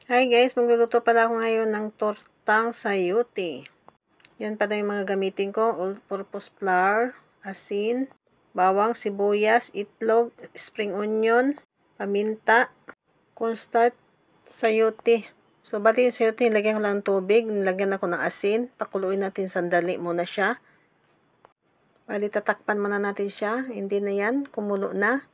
Hi guys, magluluto pala ako ngayon ng tortang sayote. Yan pala yung mga gamitin ko: all-purpose flour, asin, bawang, sibuyas, itlog, spring onion, paminta, cornstarch, sayote. So bali yung sayote, nilagyan ko lang ng tubig, nilagyan ako ng asin, pakuluin natin sandali muna siya. Bali tatakpan muna natin siya, hindi na yan, kumulo na.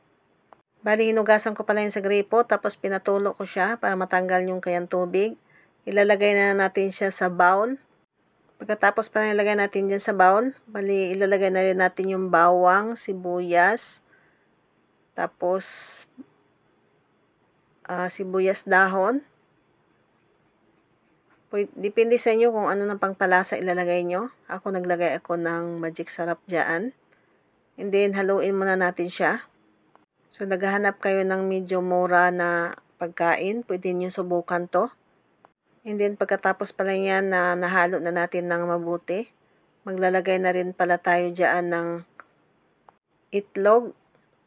Bali, hinugasan ko pala yun sa gripo, tapos pinatulo ko siya para matanggal yung kayang tubig. Ilalagay na natin siya sa bowl. Pagkatapos pala nilagay natin dyan sa bowl, bali, ilalagay na rin natin yung bawang, sibuyas, tapos sibuyas dahon. Depende sa inyo kung ano ng pangpalasa ilalagay nyo. Ako naglagay ako ng magic sarap dyan. And then, haluin muna natin siya. So, naghahanap kayo ng medyo mura na pagkain, pwede nyo subukan to. And then, pagkatapos pala yan na nahalo na natin ng mabuti, maglalagay na rin pala tayo dyan ng itlog.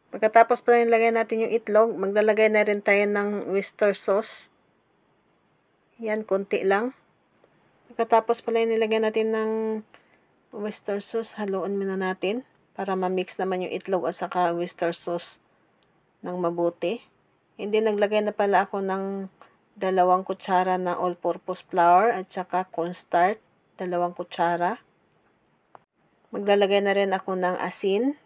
Pagkatapos pala nilagay natin yung itlog, maglalagay na rin tayo ng oyster sauce. Yan, konti lang. Pagkatapos pala nilagay natin ng oyster sauce, haluan muna natin para ma-mix naman yung itlog at saka oyster sauce ng mabuti. Hindi, naglagay na pala ako ng 2 kutsara na all-purpose flour at saka cornstarch, 2 kutsara. Maglalagay na rin ako ng asin.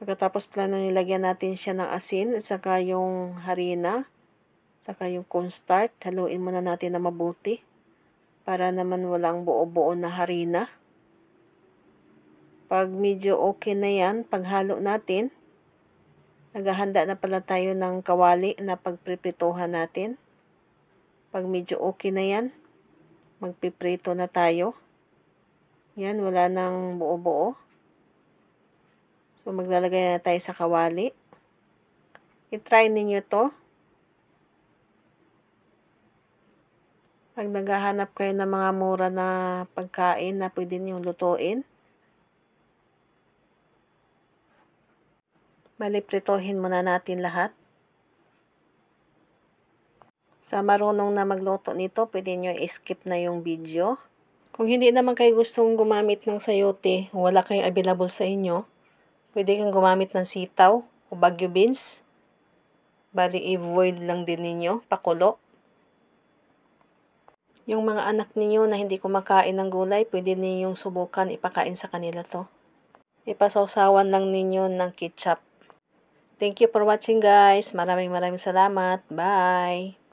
Pagkatapos pala na nilagyan natin siya ng asin at saka yung harina, saka yung cornstarch, haluin muna natin na mabuti para naman walang buo-buo na harina. Pag medyo okay na yan, paghalo natin, naghahanda na pala tayo ng kawali na pagpriprituhan natin. Pag medyo okay na yan, magpiprito na tayo. Yan, wala nang buo-buo. So, maglalagay na tayo sa kawali. I-try ninyo to. Pag naghahanap kayo ng mga mura na pagkain na pwede nyo lutuin, bali, pritohin muna natin lahat. Sa marunong na magluto nito, pwede nyo i-skip na yung video. Kung hindi naman kayo gustong gumamit ng sayote, wala kayong available sa inyo, pwede kang gumamit ng sitaw o bagyo beans. Bali, i-boil lang din ninyo, pakulo. Yung mga anak ninyo na hindi kumakain ng gulay, pwede ninyong subukan ipakain sa kanila to. Ipasawsawan lang ninyo ng ketchup. Thank you for watching guys. Maraming salamat. Bye!